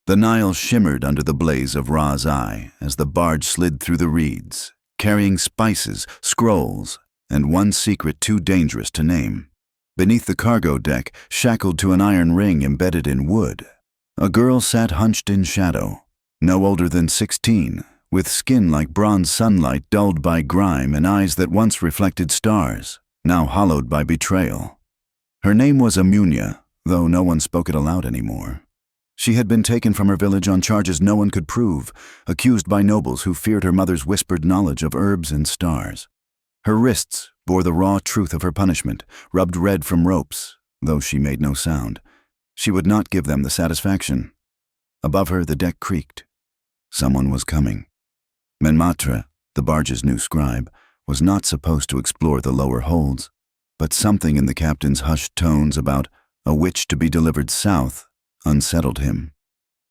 The Nile shimmered under the blaze of Ra's eye as the barge slid through the reeds, carrying spices, scrolls, and one secret too dangerous to name. Beneath the cargo deck, shackled to an iron ring embedded in wood, a girl sat hunched in shadow, no older than 16, with skin like bronze sunlight dulled by grime and eyes that once reflected stars, now hollowed by betrayal. Her name was Amunia, though no one spoke it aloud anymore. She had been taken from her village on charges no one could prove, accused by nobles who feared her mother's whispered knowledge of herbs and stars. Her wrists bore the raw truth of her punishment, rubbed red from ropes, though she made no sound. She would not give them the satisfaction. Above her, the deck creaked. Someone was coming. Menmaatre, the barge's new scribe, was not supposed to explore the lower holds, but something in the captain's hushed tones about a witch to be delivered south unsettled him.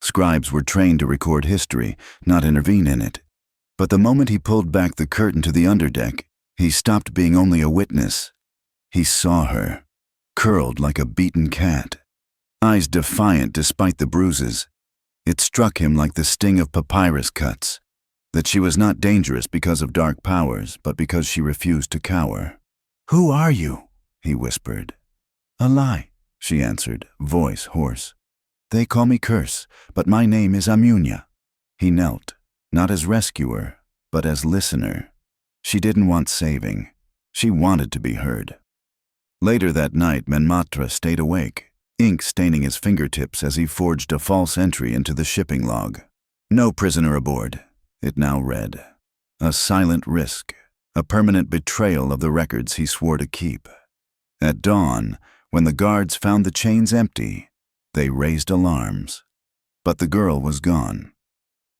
Scribes were trained to record history, not intervene in it. But the moment he pulled back the curtain to the underdeck, he stopped being only a witness. He saw her, curled like a beaten cat, eyes defiant despite the bruises. It struck him like the sting of papyrus cuts, that she was not dangerous because of dark powers, but because she refused to cower. "Who are you?" he whispered. "A lie," she answered, voice hoarse. "They call me Curse, but my name is Amunia." He knelt, not as rescuer, but as listener. She didn't want saving. She wanted to be heard. Later that night, Menmaatre stayed awake, ink staining his fingertips as he forged a false entry into the shipping log. "No prisoner aboard," it now read. A silent risk, a permanent betrayal of the records he swore to keep. At dawn, when the guards found the chains empty, they raised alarms. But the girl was gone,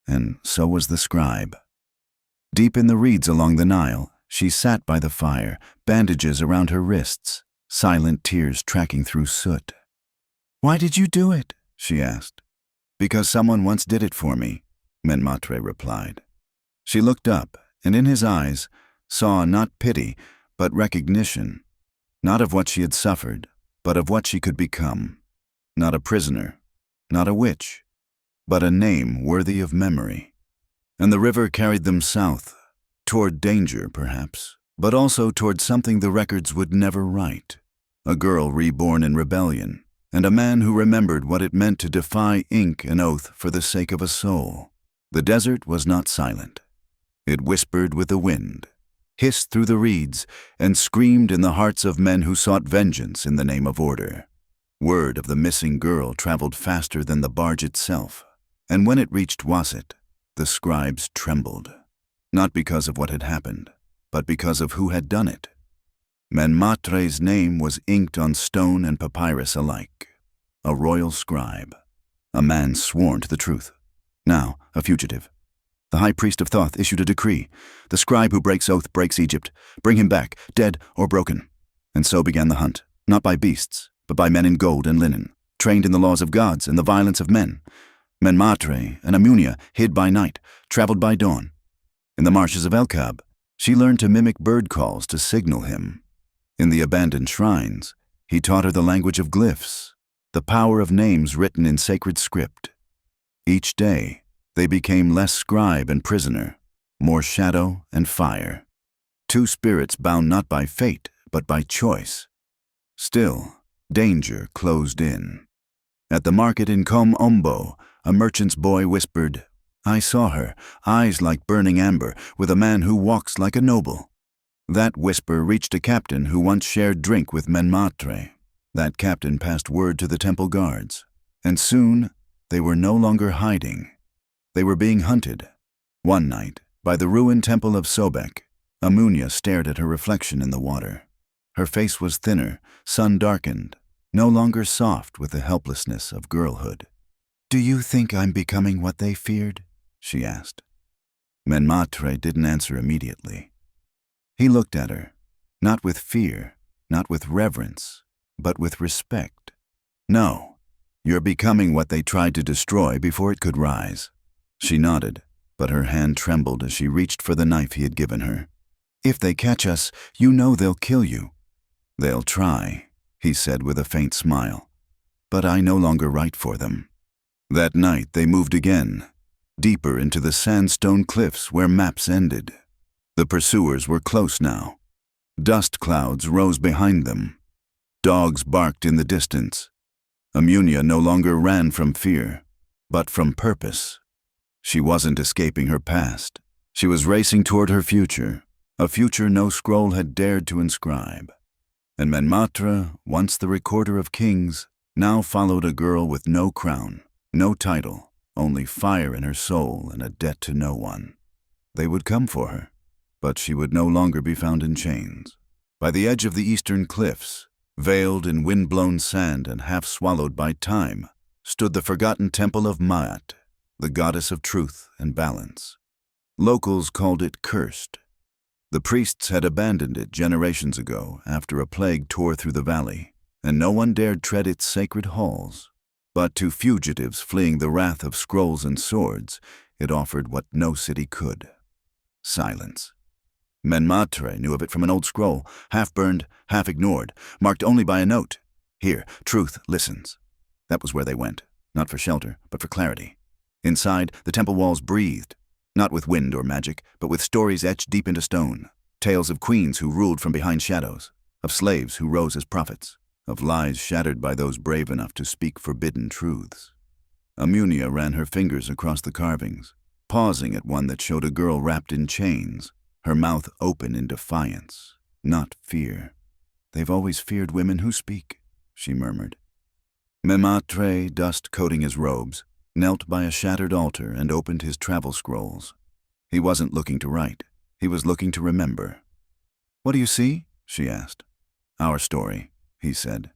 and so was the scribe. Deep in the reeds along the Nile, she sat by the fire, bandages around her wrists, silent tears tracking through soot. "Why did you do it?" she asked. "Because someone once did it for me," Menmaatre replied. She looked up, and in his eyes saw not pity, but recognition, not of what she had suffered, but of what she could become. Not a prisoner, not a witch, but a name worthy of memory. And the river carried them south, toward danger, perhaps, but also toward something the records would never write. A girl reborn in rebellion, and a man who remembered what it meant to defy ink and oath for the sake of a soul. The desert was not silent. It whispered with the wind, hissed through the reeds, and screamed in the hearts of men who sought vengeance in the name of order. Word of the missing girl traveled faster than the barge itself, and when it reached Wasset, the scribes trembled, not because of what had happened, but because of who had done it. Menmaatre's name was inked on stone and papyrus alike. A royal scribe, a man sworn to the truth, now a fugitive. The high priest of Thoth issued a decree. The scribe who breaks oath breaks Egypt. Bring him back, dead or broken. And so began the hunt, not by beasts, but by men in gold and linen, trained in the laws of gods and the violence of men. Menmaatre and Amunia hid by night, traveled by dawn. In the marshes of El-Kab, she learned to mimic bird calls to signal him. In the abandoned shrines, he taught her the language of glyphs, the power of names written in sacred script. Each day, they became less scribe and prisoner, more shadow and fire. Two spirits bound not by fate, but by choice. Still, danger closed in. At the market in Com Ombo, a merchant's boy whispered, "I saw her, eyes like burning amber, with a man who walks like a noble." That whisper reached a captain who once shared drink with Menmaatre. That captain passed word to the temple guards, and soon they were no longer hiding. They were being hunted. One night, by the ruined temple of Sobek, Amunia stared at her reflection in the water. Her face was thinner, sun-darkened, no longer soft with the helplessness of girlhood. "Do you think I'm becoming what they feared?" she asked. Menmaatre didn't answer immediately. He looked at her, not with fear, not with reverence, but with respect. "No, you're becoming what they tried to destroy before it could rise." She nodded, but her hand trembled as she reached for the knife he had given her. "If they catch us, you know they'll kill you." "They'll try," he said with a faint smile, "but I no longer write for them." That night they moved again, deeper into the sandstone cliffs where maps ended. The pursuers were close now. Dust clouds rose behind them. Dogs barked in the distance. Amunia no longer ran from fear, but from purpose. She wasn't escaping her past. She was racing toward her future, a future no scroll had dared to inscribe. And Menmaatre, once the recorder of kings, now followed a girl with no crown, no title, only fire in her soul and a debt to no one. They would come for her, but she would no longer be found in chains. By the edge of the eastern cliffs, veiled in wind-blown sand and half-swallowed by time, stood the forgotten temple of Menmaatre, the goddess of truth and balance. Locals called it cursed. The priests had abandoned it generations ago after a plague tore through the valley, and no one dared tread its sacred halls. But to fugitives fleeing the wrath of scrolls and swords, it offered what no city could: silence. Menmaatre knew of it from an old scroll, half-burned, half-ignored, marked only by a note. Here, truth listens. That was where they went, not for shelter, but for clarity. Inside, the temple walls breathed, not with wind or magic, but with stories etched deep into stone. Tales of queens who ruled from behind shadows, of slaves who rose as prophets, of lies shattered by those brave enough to speak forbidden truths. Amunia ran her fingers across the carvings, pausing at one that showed a girl wrapped in chains, her mouth open in defiance, not fear. "They've always feared women who speak," she murmured. Menmaatre, dust coating his robes, knelt by a shattered altar and opened his travel scrolls. He wasn't looking to write. He was looking to remember. "What do you see?" she asked. "Our story," he said.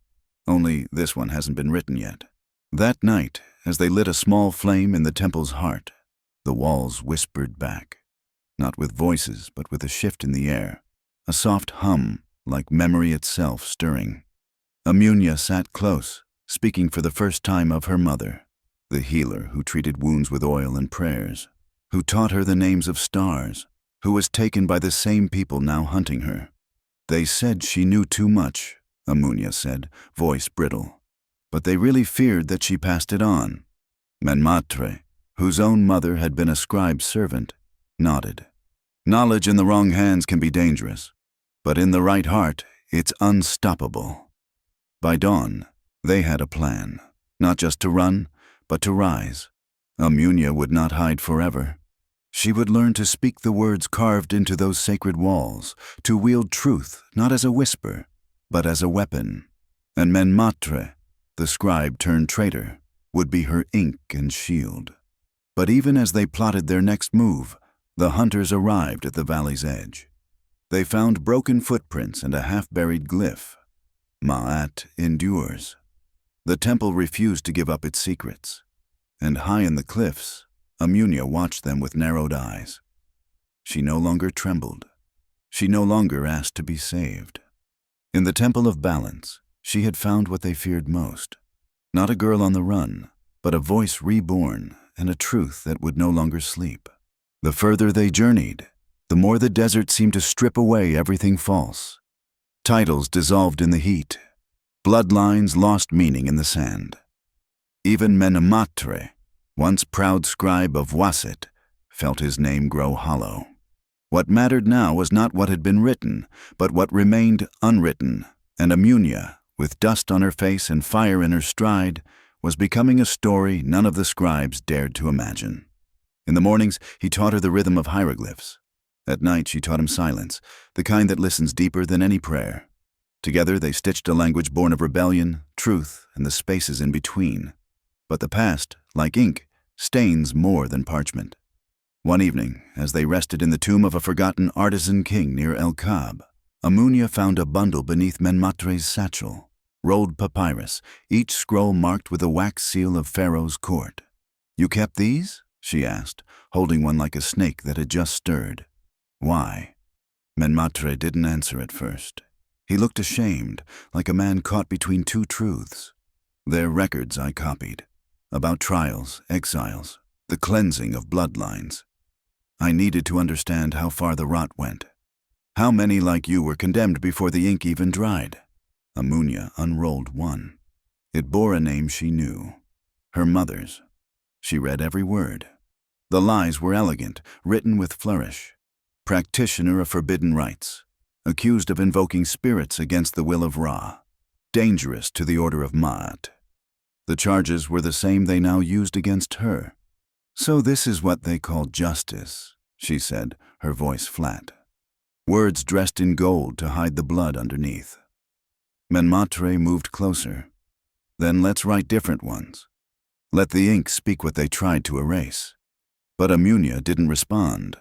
"Only this one hasn't been written yet." That night, as they lit a small flame in the temple's heart, the walls whispered back, not with voices, but with a shift in the air, a soft hum like memory itself stirring. Amunia sat close, speaking for the first time of her mother, the healer who treated wounds with oil and prayers, who taught her the names of stars, who was taken by the same people now hunting her. "They said she knew too much," Amunia said, voice brittle. "But they really feared that she passed it on." Menmaatre, whose own mother had been a scribe's servant, nodded. "Knowledge in the wrong hands can be dangerous, but in the right heart, it's unstoppable." By dawn, they had a plan, not just to run, but to rise. Amunia would not hide forever. She would learn to speak the words carved into those sacred walls, to wield truth not as a whisper, but as a weapon. And Menmaatre, the scribe turned traitor, would be her ink and shield. But even as they plotted their next move, the hunters arrived at the valley's edge. They found broken footprints and a half-buried glyph. Menmaatre endures. The temple refused to give up its secrets, and high in the cliffs, Amunia watched them with narrowed eyes. She no longer trembled. She no longer asked to be saved. In the Temple of Balance, she had found what they feared most. Not a girl on the run, but a voice reborn and a truth that would no longer sleep. The further they journeyed, the more the desert seemed to strip away everything false. Titles dissolved in the heat. Bloodlines lost meaning in the sand. Even Menmaatre, once proud scribe of Wasset, felt his name grow hollow. What mattered now was not what had been written, but what remained unwritten, and Amunia, with dust on her face and fire in her stride, was becoming a story none of the scribes dared to imagine. In the mornings, he taught her the rhythm of hieroglyphs. At night, she taught him silence, the kind that listens deeper than any prayer. Together, they stitched a language born of rebellion, truth, and the spaces in between. But the past, like ink, stains more than parchment. One evening, as they rested in the tomb of a forgotten artisan king near El Khab, Amunia found a bundle beneath Menmaatre's satchel, rolled papyrus, each scroll marked with a wax seal of Pharaoh's court. "You kept these?" she asked, holding one like a snake that had just stirred. "Why?" Menmaatre didn't answer at first. He looked ashamed, like a man caught between two truths. "Their records I copied, about trials, exiles, the cleansing of bloodlines. I needed to understand how far the rot went. How many like you were condemned before the ink even dried?" Amunia unrolled one. It bore a name she knew, her mother's, She read every word. The lies were elegant, written with flourish. Practitioner of forbidden rites, accused of invoking spirits against the will of Ra, dangerous to the order of Maat. The charges were the same they now used against her. "So this is what they call justice," she said, her voice flat. Words dressed in gold to hide the blood underneath. Menmaatre moved closer. "Then let's write different ones. Let the ink speak what they tried to erase." But Amunia didn't respond.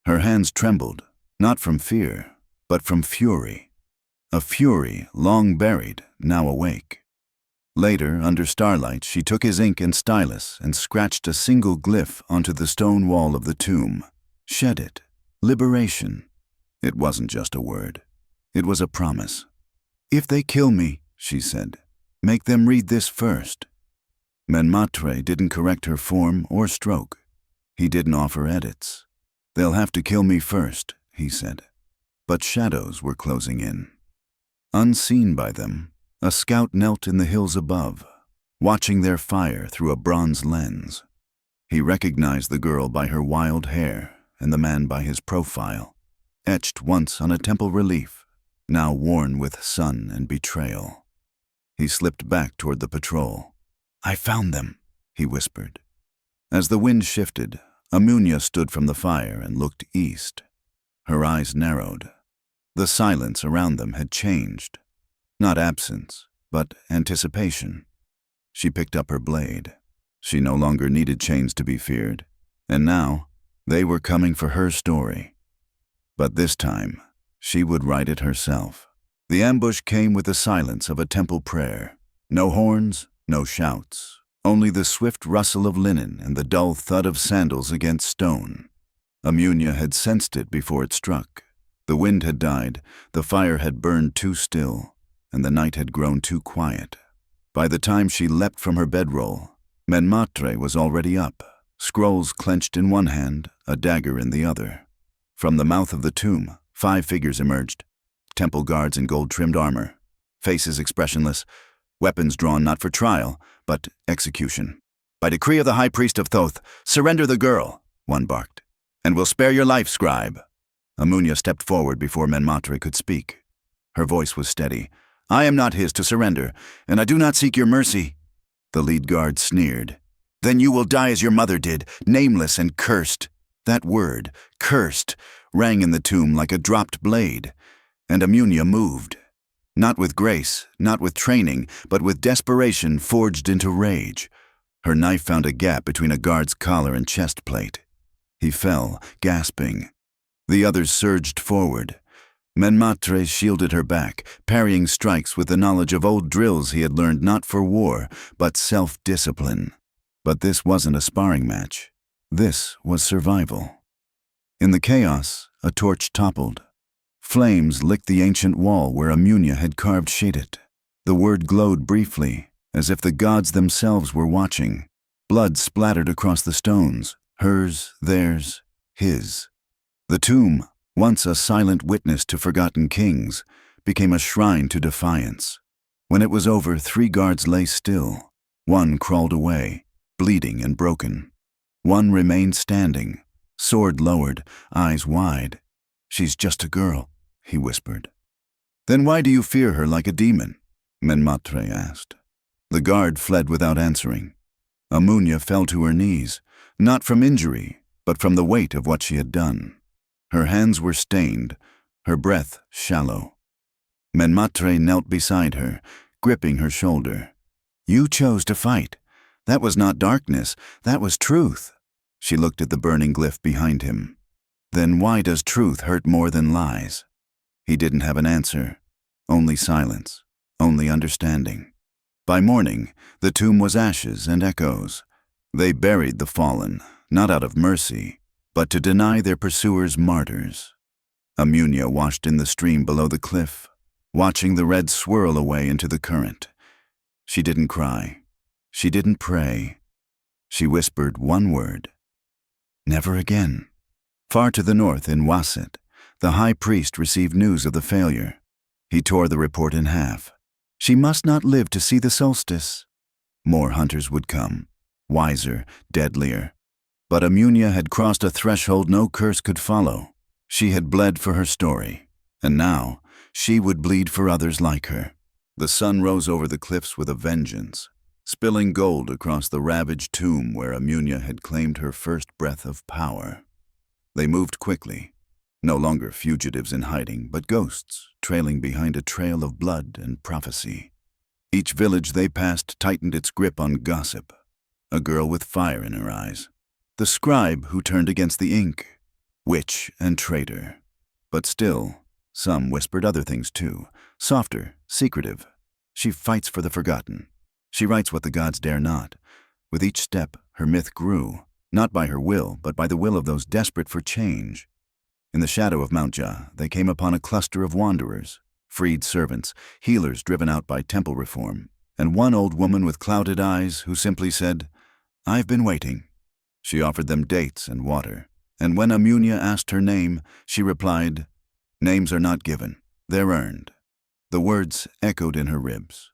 Her hands trembled, not from fear, but from fury. A fury long buried, now awake. Later, under starlight, she took his ink and stylus and scratched a single glyph onto the stone wall of the tomb. Shed it. Liberation. It wasn't just a word. It was a promise. "If they kill me," she said, "make them read this first." Menmaatre didn't correct her form or stroke. He didn't offer edits. "They'll have to kill me first," he said. But shadows were closing in. Unseen by them, a scout knelt in the hills above, watching their fire through a bronze lens. He recognized the girl by her wild hair and the man by his profile, etched once on a temple relief, now worn with sun and betrayal. He slipped back toward the patrol. "I found them," he whispered. As the wind shifted, Amunia stood from the fire and looked east. Her eyes narrowed. The silence around them had changed. Not absence, but anticipation. She picked up her blade. She no longer needed chains to be feared, and now they were coming for her story. But this time, she would write it herself. The ambush came with the silence of a temple prayer. No horns, no shouts, only the swift rustle of linen and the dull thud of sandals against stone. Amunia had sensed it before it struck. The wind had died, the fire had burned too still, and the night had grown too quiet. By the time she leapt from her bedroll, Menmaatre was already up, scrolls clenched in one hand, a dagger in the other. From the mouth of the tomb, 5 figures emerged, temple guards in gold-trimmed armor, faces expressionless, weapons drawn not for trial, but execution. "By decree of the high priest of Thoth, surrender the girl," one barked, "and we'll spare your life, Scribe." Amunia stepped forward before Menmaatre could speak. Her voice was steady. "I am not his to surrender, and I do not seek your mercy." The lead guard sneered. "Then you will die as your mother did, nameless and cursed." That word, cursed, rang in the tomb like a dropped blade, and Amunia moved. Not with grace, not with training, but with desperation forged into rage. Her knife found a gap between a guard's collar and chest plate. He fell, gasping. The others surged forward. Menmaatre shielded her back, parrying strikes with the knowledge of old drills he had learned not for war, but self-discipline. But this wasn't a sparring match. This was survival. In the chaos, a torch toppled. Flames licked the ancient wall where Amunia had carved Shedit. The word glowed briefly, as if the gods themselves were watching. Blood splattered across the stones, hers, theirs, his. The tomb, once a silent witness to forgotten kings, became a shrine to defiance. When it was over, 3 guards lay still. One crawled away, bleeding and broken. One remained standing, sword lowered, eyes wide. "She's just a girl," he whispered. "Then why do you fear her like a demon?" Menmaatre asked. The guard fled without answering. Amunia fell to her knees, not from injury, but from the weight of what she had done. Her hands were stained, her breath shallow. Menmaatre knelt beside her, gripping her shoulder. "You chose to fight. That was not darkness, that was truth." She looked at the burning glyph behind him. "Then why does truth hurt more than lies?" He didn't have an answer. Only silence, only understanding. By morning, the tomb was ashes and echoes. They buried the fallen, not out of mercy, but to deny their pursuers martyrs. Amunia washed in the stream below the cliff, watching the red swirl away into the current. She didn't cry. She didn't pray. She whispered one word. Never again. Far to the north in Wasit, the high priest received news of the failure. He tore the report in half. She must not live to see the solstice. More hunters would come. wiser, deadlier. But Amunia had crossed a threshold no curse could follow. She had bled for her story, and now she would bleed for others like her. The sun rose over the cliffs with a vengeance, spilling gold across the ravaged tomb where Amunia had claimed her first breath of power. They moved quickly, no longer fugitives in hiding, but ghosts trailing behind a trail of blood and prophecy. Each village they passed tightened its grip on gossip. A girl with fire in her eyes. The scribe who turned against the ink. Witch and traitor. But still, some whispered other things too, softer, secretive. She fights for the forgotten. She writes what the gods dare not. With each step, her myth grew, not by her will, but by the will of those desperate for change. In the shadow of Mount Jah, they came upon a cluster of wanderers, freed servants, healers driven out by temple reform, and one old woman with clouded eyes who simply said, "I've been waiting." She offered them dates and water, and when Amunia asked her name, she replied, "Names are not given, they're earned." The words echoed in her ribs.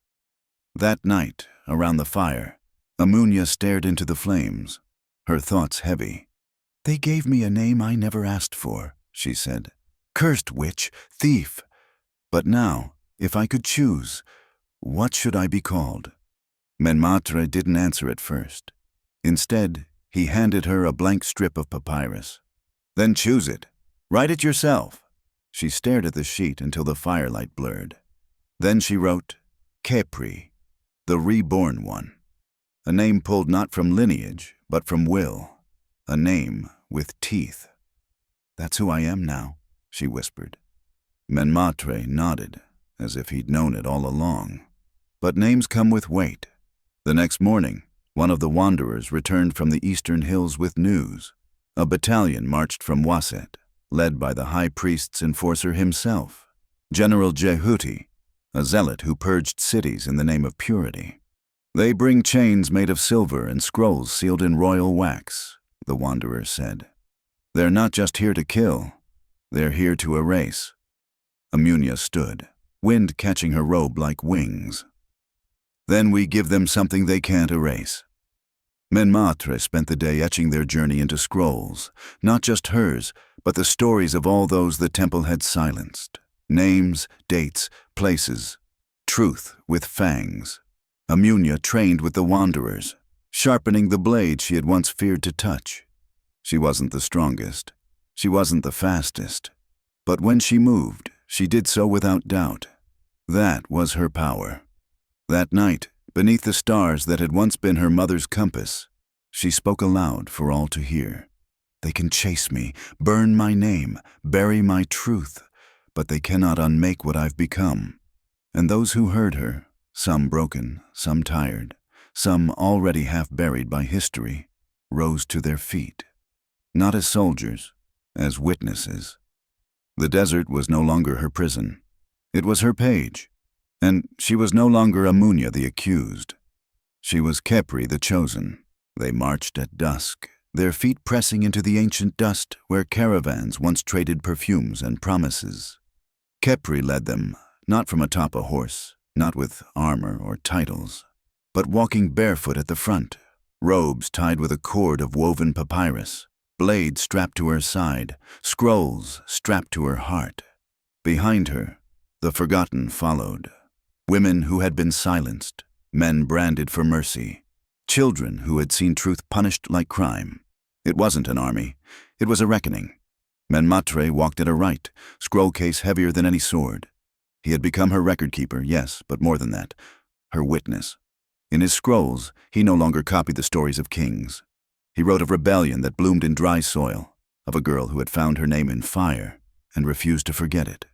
That night, around the fire, Amunia stared into the flames, her thoughts heavy. "They gave me a name I never asked for," she said. "Cursed witch, thief. But now, if I could choose, what should I be called?" Menmaatre didn't answer at first. Instead, he handed her a blank strip of papyrus. "Then choose it. Write it yourself." She stared at the sheet until the firelight blurred. Then she wrote, Khepri, the reborn one. A name pulled not from lineage, but from will. A name with teeth. "That's who I am now," she whispered. Menmaatre nodded, as if he'd known it all along. But names come with weight. The next morning, one of the wanderers returned from the eastern hills with news. A battalion marched from Waset, led by the high priest's enforcer himself, General Jehuti, a zealot who purged cities in the name of purity. "They bring chains made of silver and scrolls sealed in royal wax," the wanderer said. "They're not just here to kill, they're here to erase." Amunia stood, wind catching her robe like wings. "Then we give them something they can't erase." Menmaatre spent the day etching their journey into scrolls, not just hers, but the stories of all those the temple had silenced. Names, dates, places, truth with fangs. Amunia trained with the wanderers, sharpening the blade she had once feared to touch. She wasn't the strongest. She wasn't the fastest. But when she moved, she did so without doubt. That was her power. That night, beneath the stars that had once been her mother's compass, she spoke aloud for all to hear. "They can chase me, burn my name, bury my truth, but they cannot unmake what I've become." And those who heard her, some broken, some tired, some already half buried by history, rose to their feet. Not as soldiers, as witnesses. The desert was no longer her prison. It was her page. And she was no longer Amunia the accused. She was Khepri the chosen. They marched at dusk, their feet pressing into the ancient dust where caravans once traded perfumes and promises. Khepri led them, not from atop a horse, not with armor or titles, but walking barefoot at the front, robes tied with a cord of woven papyrus, blade strapped to her side, scrolls strapped to her heart. Behind her, the forgotten followed. Women who had been silenced, men branded for mercy, children who had seen truth punished like crime. It wasn't an army, it was a reckoning. Menmaatre walked at her right, scroll case heavier than any sword. He had become her record keeper, yes, but more than that, her witness. In his scrolls, he no longer copied the stories of kings. He wrote of rebellion that bloomed in dry soil, of a girl who had found her name in fire and refused to forget it.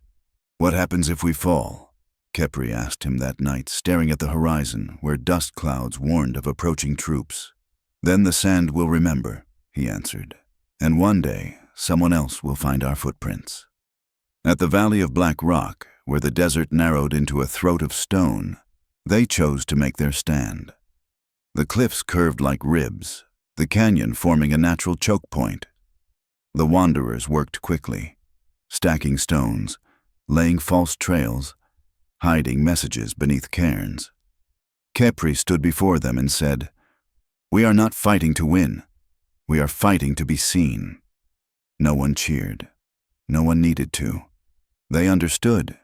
"What happens if we fall?" Khepri asked him that night, staring at the horizon where dust clouds warned of approaching troops. "Then the sand will remember," he answered, "and one day someone else will find our footprints." At the Valley of Black Rock, where the desert narrowed into a throat of stone, they chose to make their stand. The cliffs curved like ribs, the canyon forming a natural choke point. The wanderers worked quickly, stacking stones, laying false trails, hiding messages beneath cairns. Khepri stood before them and said, We are not fighting to win. We are fighting to be seen. No one cheered. No one needed to. They understood.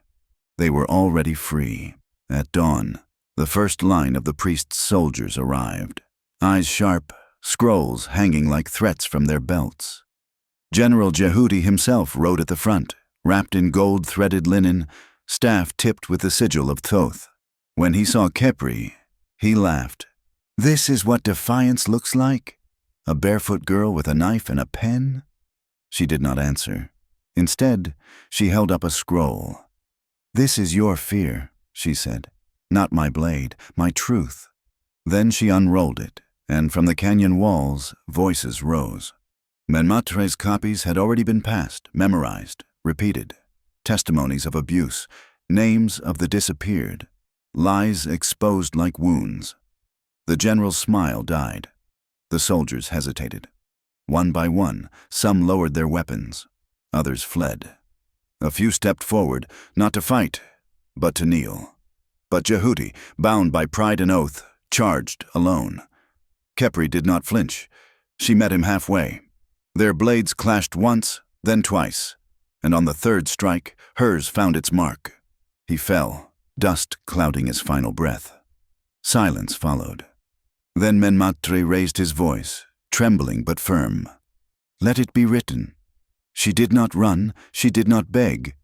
They were already free. At dawn, the first line of the priest's soldiers arrived. Eyes sharp, scrolls hanging like threats from their belts. General Jehudi himself rode at the front, wrapped in gold-threaded linen, staff tipped with the sigil of Thoth. When he saw Khepri, he laughed. "This is what defiance looks like? A barefoot girl with a knife and a pen?" She did not answer. Instead, she held up a scroll. "This is your fear," she said. "Not my blade, my truth." Then she unrolled it, and from the canyon walls, voices rose. Menmaatre's copies had already been passed, memorized, repeated. Testimonies of abuse, names of the disappeared, lies exposed like wounds. The general's smile died. The soldiers hesitated. One by one, some lowered their weapons. Others fled. A few stepped forward, not to fight, but to kneel. But Jehudi, bound by pride and oath, charged alone. Khepri did not flinch. She met him halfway. Their blades clashed once, then twice, and on the third strike, hers found its mark. He fell, dust clouding his final breath. Silence followed. Then Menmaatre raised his voice, trembling but firm. "Let it be written. She did not run, she did not beg.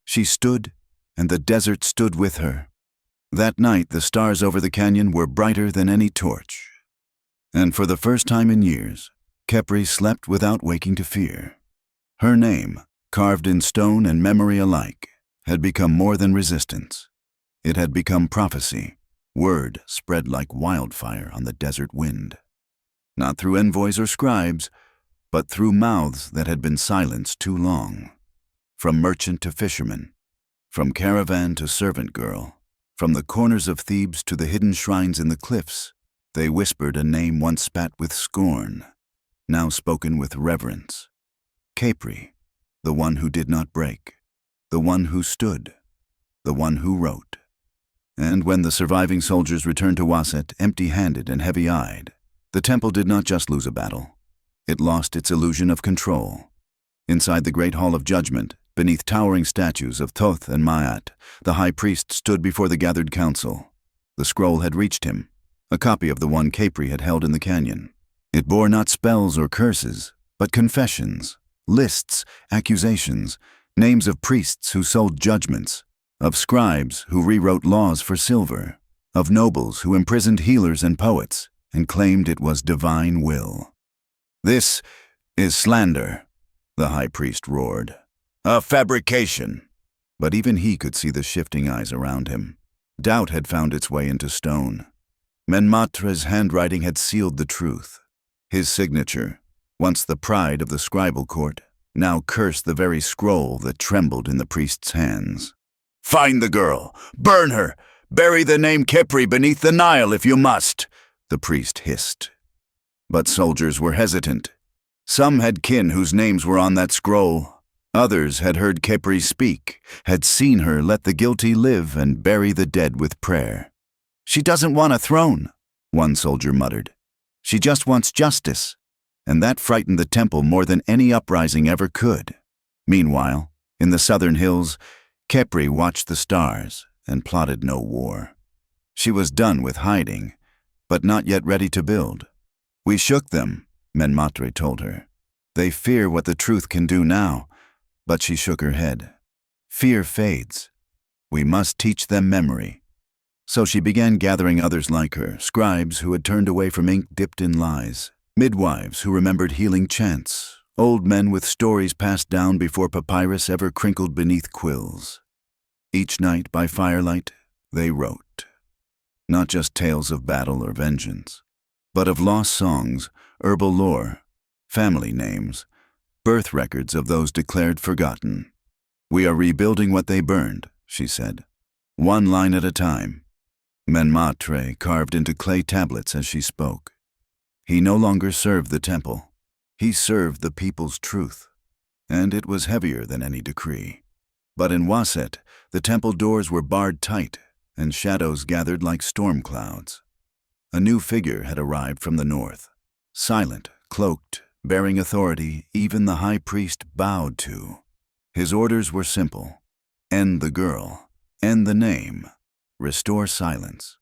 She stood, and the desert stood with her." That night the stars over the canyon were brighter than any torch. And for the first time in years, Khepri slept without waking to fear. Her name, carved in stone and memory alike, had become more than resistance. It had become prophecy, word spread like wildfire on the desert wind. Not through envoys or scribes, but through mouths that had been silenced too long. From merchant to fisherman, from caravan to servant girl, from the corners of Thebes to the hidden shrines in the cliffs, they whispered a name once spat with scorn, now spoken with reverence. Khepri, the one who did not break, the one who stood, the one who wrote. And when the surviving soldiers returned to Waset, empty-handed and heavy-eyed, the temple did not just lose a battle. It lost its illusion of control. Inside the great hall of judgment, beneath towering statues of Thoth and Maat, the high priest stood before the gathered council. The scroll had reached him, a copy of the one Khepri had held in the canyon. It bore not spells or curses, but confessions, lists, accusations, names of priests who sold judgments, of scribes who rewrote laws for silver, of nobles who imprisoned healers and poets and claimed it was divine will. "This is slander," the high priest roared. "A fabrication." But even he could see the shifting eyes around him. Doubt had found its way into stone. Menmaatre's handwriting had sealed the truth. His signature, once the pride of the scribal court, now cursed the very scroll that trembled in the priest's hands. "Find the girl! Burn her! Bury the name Khepri beneath the Nile if you must!" the priest hissed. But soldiers were hesitant. Some had kin whose names were on that scroll. Others had heard Khepri speak, had seen her let the guilty live and bury the dead with prayer. "She doesn't want a throne," one soldier muttered. "She just wants justice." And that frightened the temple more than any uprising ever could. Meanwhile, in the southern hills, Khepri watched the stars and plotted no war. She was done with hiding, but not yet ready to build. "We shook them," Menmaatre told her. "They fear what the truth can do now." But she shook her head. "Fear fades. We must teach them memory." So she began gathering others like her, scribes who had turned away from ink dipped in lies, midwives who remembered healing chants, old men with stories passed down before papyrus ever crinkled beneath quills. Each night by firelight, they wrote. Not just tales of battle or vengeance, but of lost songs, herbal lore, family names, birth records of those declared forgotten. "We are rebuilding what they burned," she said, one line at a time. Menmaatre carved into clay tablets as she spoke. He no longer served the temple. He served the people's truth, and it was heavier than any decree. But in Waset, the temple doors were barred tight, and shadows gathered like storm clouds. A new figure had arrived from the north. Silent, cloaked, bearing authority even the high priest bowed to. His orders were simple. End the girl. End the name. Restore silence.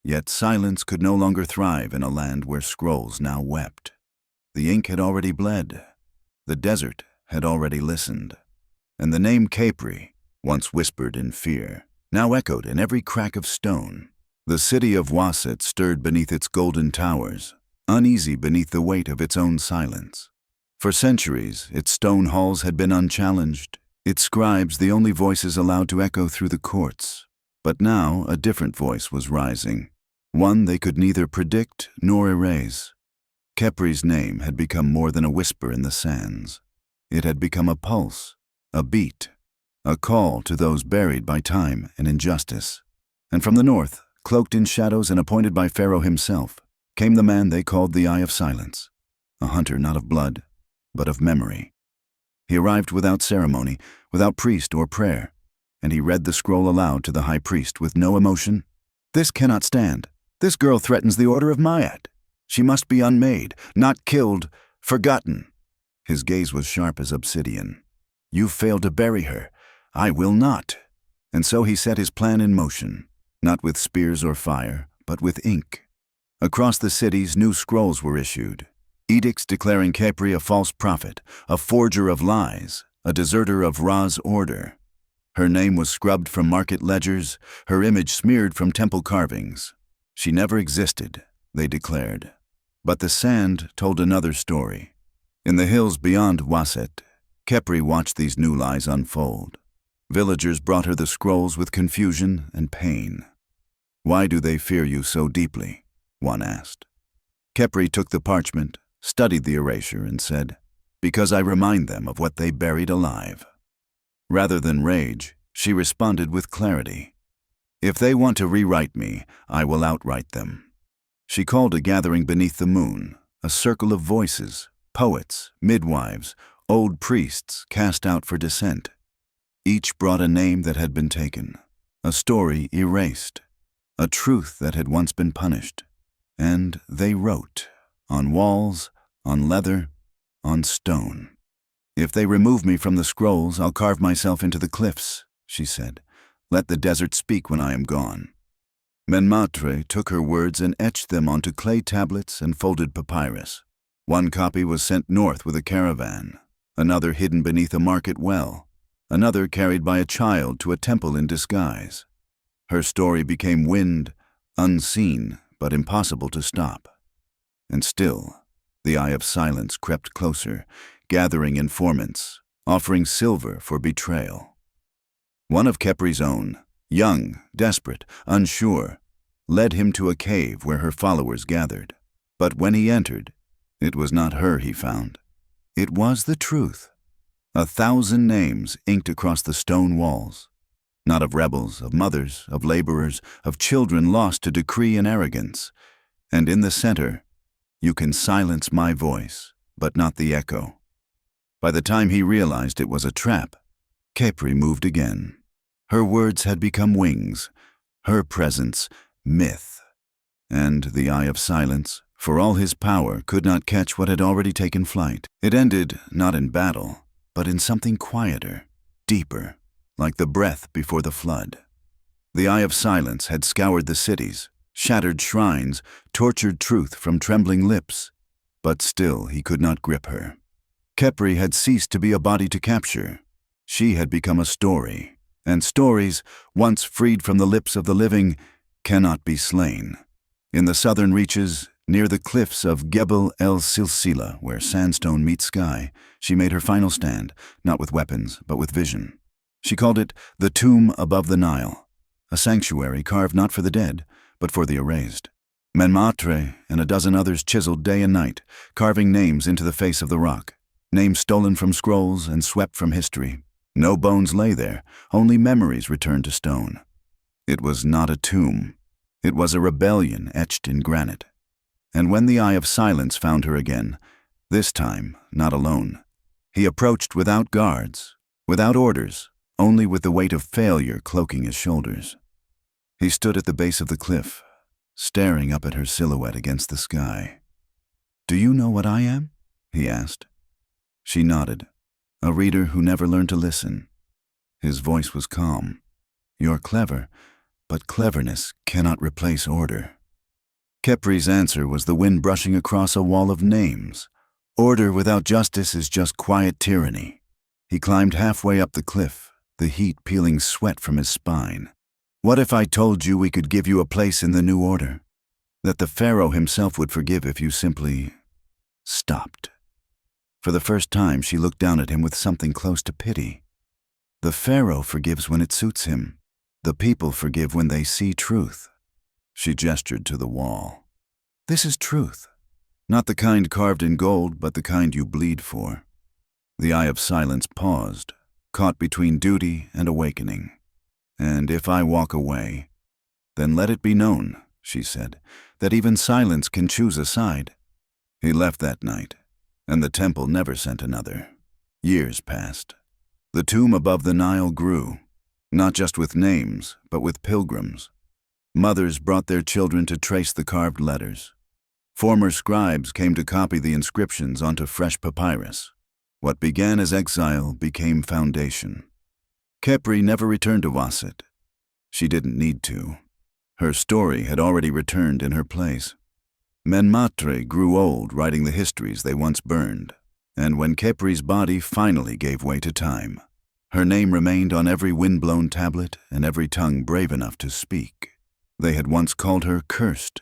Yet silence could no longer thrive in a land where scrolls now wept. The ink had already bled. The desert had already listened. And the name Khepri, once whispered in fear, now echoed in every crack of stone. The city of Waset stirred beneath its golden towers, uneasy beneath the weight of its own silence. For centuries, its stone halls had been unchallenged, its scribes the only voices allowed to echo through the courts. But now a different voice was rising, one they could neither predict nor erase. Khepri's name had become more than a whisper in the sands. It had become a pulse, a beat, a call to those buried by time and injustice. And from the north, cloaked in shadows and appointed by Pharaoh himself, came the man they called the Eye of Silence, a hunter not of blood, but of memory. He arrived without ceremony, without priest or prayer, and he read the scroll aloud to the high priest with no emotion. "This cannot stand. This girl threatens the order of Ma'at. She must be unmade, not killed, forgotten." His gaze was sharp as obsidian. "You failed to bury her. I will not." And so he set his plan in motion, not with spears or fire, but with ink. Across the cities, new scrolls were issued, edicts declaring Khepri a false prophet, a forger of lies, a deserter of Ra's order. Her name was scrubbed from market ledgers, her image smeared from temple carvings. She never existed, they declared. But the sand told another story. In the hills beyond Waset, Khepri watched these new lies unfold. Villagers brought her the scrolls with confusion and pain. "Why do they fear you so deeply?" one asked. Khepri took the parchment, studied the erasure, and said, "Because I remind them of what they buried alive." Rather than rage, she responded with clarity. "If they want to rewrite me, I will outright them." She called a gathering beneath the moon, a circle of voices, poets, midwives, old priests cast out for dissent. Each brought a name that had been taken, a story erased, a truth that had once been punished. And they wrote, on walls, on leather, on stone. "If they remove me from the scrolls, I'll carve myself into the cliffs," she said. "Let the desert speak when I am gone." Menmaatre took her words and etched them onto clay tablets and folded papyrus. One copy was sent north with a caravan, another hidden beneath a market well, another carried by a child to a temple in disguise. Her story became wind, unseen but impossible to stop. And still, the Eye of Silence crept closer, gathering informants, offering silver for betrayal. One of Khepri's own, young, desperate, unsure, led him to a cave where her followers gathered. But when he entered, it was not her he found. It was the truth. 1,000 names inked across the stone walls. Not of rebels, of mothers, of laborers, of children lost to decree and arrogance. And in the center, "You can silence my voice, but not the echo." By the time he realized it was a trap, Khepri moved again. Her words had become wings, her presence myth. And the Eye of Silence, for all his power, could not catch what had already taken flight. It ended not in battle, but in something quieter, deeper, like the breath before the flood. The Eye of Silence had scoured the cities, shattered shrines, tortured truth from trembling lips, but still he could not grip her. Khepri had ceased to be a body to capture. She had become a story, and stories, once freed from the lips of the living, cannot be slain. In the southern reaches, near the cliffs of Gebel el Silsila, where sandstone meets sky, she made her final stand, not with weapons, but with vision. She called it the Tomb Above the Nile, a sanctuary carved not for the dead, but for the erased. Menmaatre and a dozen others chiseled day and night, carving names into the face of the rock, names stolen from scrolls and swept from history. No bones lay there, only memories returned to stone. It was not a tomb. It was a rebellion etched in granite. And when the Eye of Silence found her again, this time not alone, he approached without guards, without orders, only with the weight of failure cloaking his shoulders. He stood at the base of the cliff, staring up at her silhouette against the sky. "Do you know what I am?" he asked. She nodded, a reader who never learned to listen. His voice was calm. "You're clever, but cleverness cannot replace order." Khepri's answer was the wind brushing across a wall of names. Order without justice is just quiet tyranny. He climbed halfway up the cliff, the heat peeling sweat from his spine. "What if I told you we could give you a place in the new order? That the Pharaoh himself would forgive if you simply stopped." For the first time, she looked down at him with something close to pity. "The Pharaoh forgives when it suits him. The people forgive when they see truth." She gestured to the wall. "This is truth. Not the kind carved in gold, but the kind you bleed for." The eye of silence paused, caught between duty and awakening. "And if I walk away, then let it be known," she said, "that even silence can choose a side." He left that night, and the temple never sent another. Years passed. The tomb above the Nile grew, not just with names, but with pilgrims. Mothers brought their children to trace the carved letters. Former scribes came to copy the inscriptions onto fresh papyrus. What began as exile became foundation. Khepri never returned to Wasit. She didn't need to. Her story had already returned in her place. Menmaatre grew old writing the histories they once burned, and when Khepri's body finally gave way to time, her name remained on every wind-blown tablet and every tongue brave enough to speak. They had once called her cursed,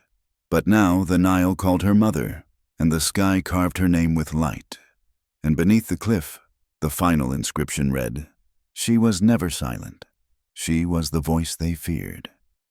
but now the Nile called her mother, and the sky carved her name with light. And beneath the cliff, the final inscription read, "She was never silent. She was the voice they feared."